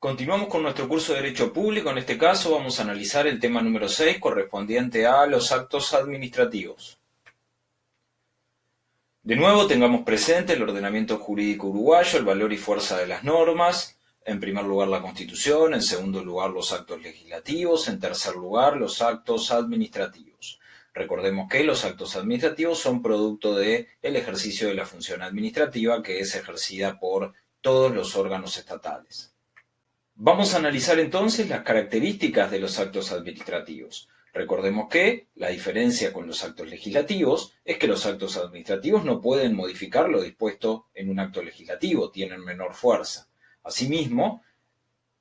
Continuamos con nuestro curso de Derecho Público. En este caso vamos a analizar el tema número 6 correspondiente a los actos administrativos. De nuevo tengamos presente el ordenamiento jurídico uruguayo, el valor y fuerza de las normas. En primer lugar la Constitución, en segundo lugar los actos legislativos, en tercer lugar los actos administrativos. Recordemos que los actos administrativos son producto del ejercicio de la función administrativa que es ejercida por todos los órganos estatales. Vamos a analizar entonces las características de los actos administrativos. Recordemos que la diferencia con los actos legislativos es que los actos administrativos no pueden modificar lo dispuesto en un acto legislativo, tienen menor fuerza. Asimismo,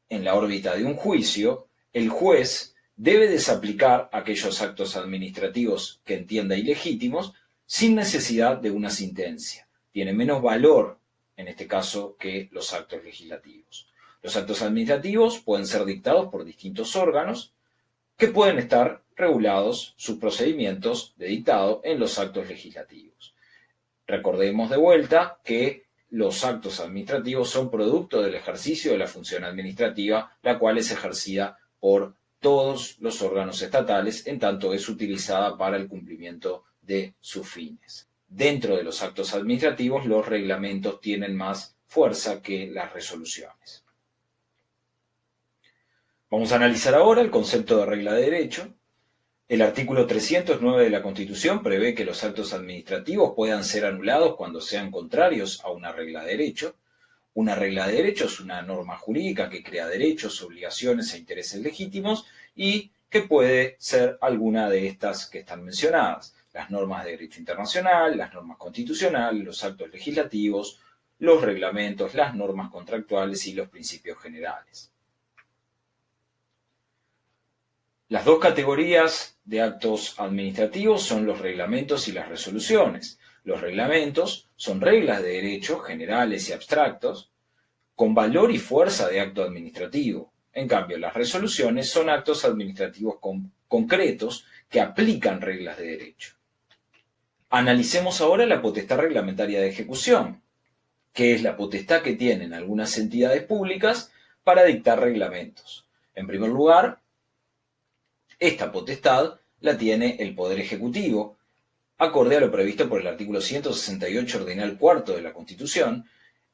en la órbita de un juicio, el juez debe desaplicar aquellos actos administrativos que entienda ilegítimos sin necesidad de una sentencia. Tiene menos valor, en este caso, que los actos legislativos. Los actos administrativos pueden ser dictados por distintos órganos que pueden estar regulados sus procedimientos de dictado en los actos legislativos. Recordemos de vuelta que los actos administrativos son producto del ejercicio de la función administrativa, la cual es ejercida por todos los órganos estatales, en tanto es utilizada para el cumplimiento de sus fines. Dentro de los actos administrativos, los reglamentos tienen más fuerza que las resoluciones. Vamos a analizar ahora el concepto de regla de derecho. El artículo 309 de la Constitución prevé que los actos administrativos puedan ser anulados cuando sean contrarios a una regla de derecho. Una regla de derecho es una norma jurídica que crea derechos, obligaciones e intereses legítimos y que puede ser alguna de estas que están mencionadas. Las normas de derecho internacional, las normas constitucionales, los actos legislativos, los reglamentos, las normas contractuales y los principios generales. Las dos categorías de actos administrativos son los reglamentos y las resoluciones. Los reglamentos son reglas de derecho generales y abstractos con valor y fuerza de acto administrativo. En cambio, las resoluciones son actos administrativos concretos que aplican reglas de derecho. Analicemos ahora la potestad reglamentaria de ejecución, que es la potestad que tienen algunas entidades públicas para dictar reglamentos. En primer lugar, esta potestad la tiene el Poder Ejecutivo, acorde a lo previsto por el artículo 168 ordinal cuarto de la Constitución,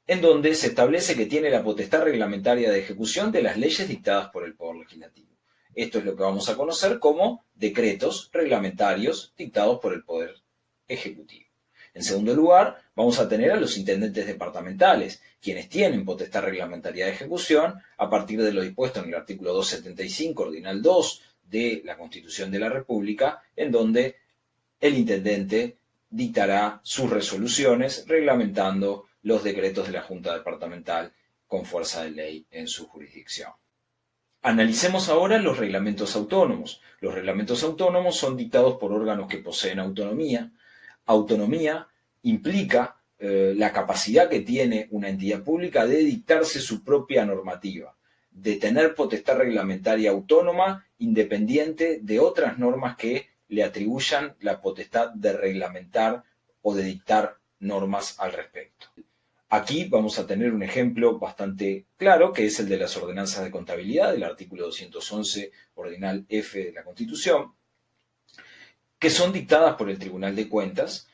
en donde se establece que tiene la potestad reglamentaria de ejecución de las leyes dictadas por el Poder Legislativo. Esto es lo que vamos a conocer como decretos reglamentarios dictados por el Poder Ejecutivo. En segundo lugar, vamos a tener a los intendentes departamentales, quienes tienen potestad reglamentaria de ejecución a partir de lo dispuesto en el artículo 275 ordinal 2 de la Constitución de la República, en donde el intendente dictará sus resoluciones reglamentando los decretos de la Junta Departamental con fuerza de ley en su jurisdicción. Analicemos ahora los reglamentos autónomos. Los reglamentos autónomos son dictados por órganos que poseen autonomía. Autonomía implica la capacidad que tiene una entidad pública de dictarse su propia normativa, de tener potestad reglamentaria autónoma independiente de otras normas que le atribuyan la potestad de reglamentar o de dictar normas al respecto. Aquí vamos a tener un ejemplo bastante claro, que es el de las ordenanzas de contabilidad, del artículo 211, ordinal F de la Constitución, que son dictadas por el Tribunal de Cuentas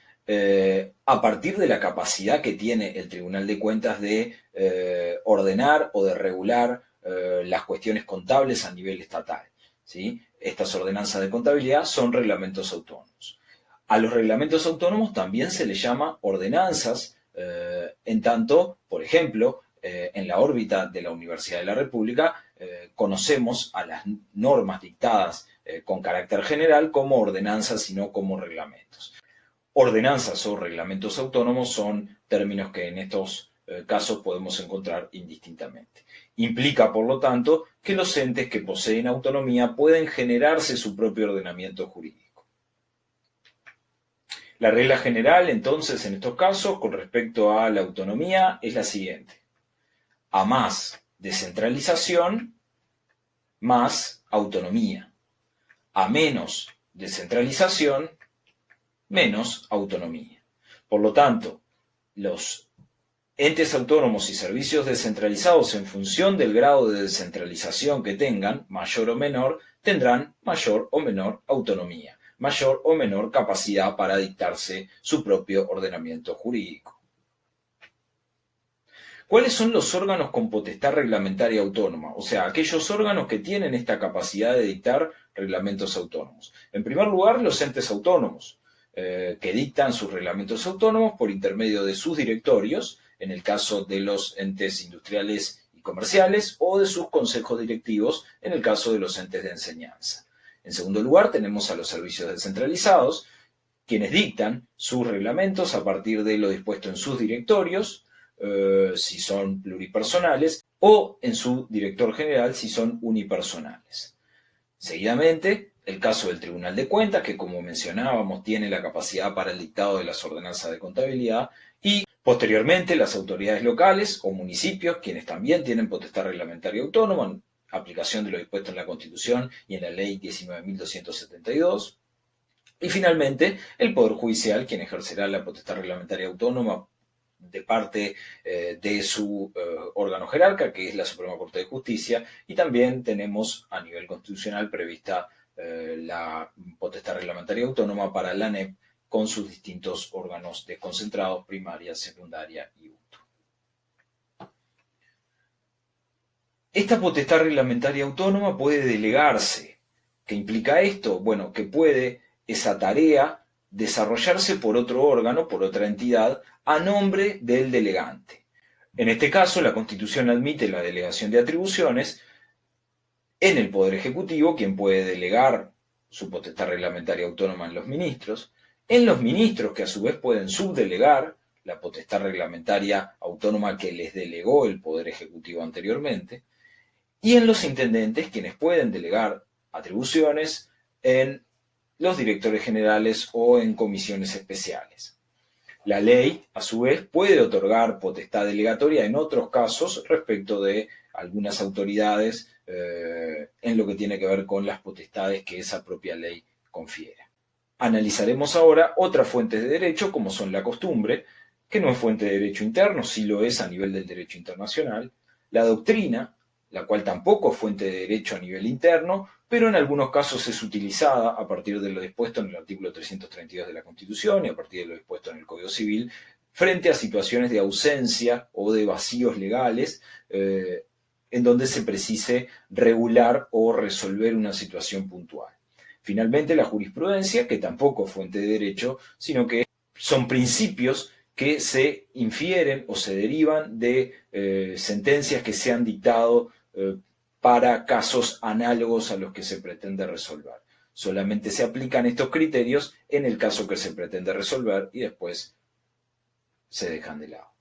a partir de la capacidad que tiene el Tribunal de Cuentas de ordenar o de regular las cuestiones contables a nivel estatal, ¿sí? Estas ordenanzas de contabilidad son reglamentos autónomos. A los reglamentos autónomos también se les llama ordenanzas, en tanto, por ejemplo, en la órbita de la Universidad de la República conocemos a las normas dictadas con carácter general como ordenanzas y no como reglamentos. Ordenanzas o reglamentos autónomos son términos que en estos casos podemos encontrar indistintamente. Implica, por lo tanto, que los entes que poseen autonomía pueden generarse su propio ordenamiento jurídico. La regla general, entonces, en estos casos, con respecto a la autonomía, es la siguiente. A más descentralización, más autonomía. A menos descentralización, menos autonomía. Por lo tanto, los entes autónomos y servicios descentralizados en función del grado de descentralización que tengan, mayor o menor, tendrán mayor o menor autonomía, mayor o menor capacidad para dictarse su propio ordenamiento jurídico. ¿Cuáles son los órganos con potestad reglamentaria autónoma? O sea, aquellos órganos que tienen esta capacidad de dictar reglamentos autónomos. En primer lugar, los entes autónomos, que dictan sus reglamentos autónomos por intermedio de sus directorios, en el caso de los entes industriales y comerciales, o de sus consejos directivos, en el caso de los entes de enseñanza. En segundo lugar, tenemos a los servicios descentralizados, quienes dictan sus reglamentos a partir de lo dispuesto en sus directorios, si son pluripersonales, o en su director general si son unipersonales. Seguidamente, el caso del Tribunal de Cuentas, que como mencionábamos tiene la capacidad para el dictado de las ordenanzas de contabilidad, y posteriormente las autoridades locales o municipios, quienes también tienen potestad reglamentaria autónoma, en aplicación de lo dispuesto en la Constitución y en la Ley 19.272. Y finalmente, el Poder Judicial, quien ejercerá la potestad reglamentaria autónoma de parte de su órgano jerarca, que es la Suprema Corte de Justicia, y también tenemos a nivel constitucional prevista la potestad reglamentaria autónoma para la ANEP con sus distintos órganos desconcentrados, primaria, secundaria y UTU. Esta potestad reglamentaria autónoma puede delegarse. ¿Qué implica esto? Bueno, que puede esa tarea desarrollarse por otro órgano, por otra entidad, a nombre del delegante. En este caso, la Constitución admite la delegación de atribuciones en el Poder Ejecutivo, quien puede delegar su potestad reglamentaria autónoma en los ministros, que a su vez pueden subdelegar la potestad reglamentaria autónoma que les delegó el Poder Ejecutivo anteriormente, y en los intendentes, quienes pueden delegar atribuciones en los directores generales o en comisiones especiales. La ley, a su vez, puede otorgar potestad delegatoria en otros casos respecto de algunas autoridades en lo que tiene que ver con las potestades que esa propia ley confiere. Analizaremos ahora otras fuentes de derecho, como son la costumbre, que no es fuente de derecho interno, sí lo es a nivel del derecho internacional, la doctrina, la cual tampoco es fuente de derecho a nivel interno, pero en algunos casos es utilizada a partir de lo dispuesto en el artículo 332 de la Constitución y a partir de lo dispuesto en el Código Civil, frente a situaciones de ausencia o de vacíos legales en donde se precise regular o resolver una situación puntual. Finalmente, la jurisprudencia, que tampoco es fuente de derecho, sino que son principios que se infieren o se derivan de sentencias que se han dictado para casos análogos a los que se pretende resolver. Solamente se aplican estos criterios en el caso que se pretende resolver y después se dejan de lado.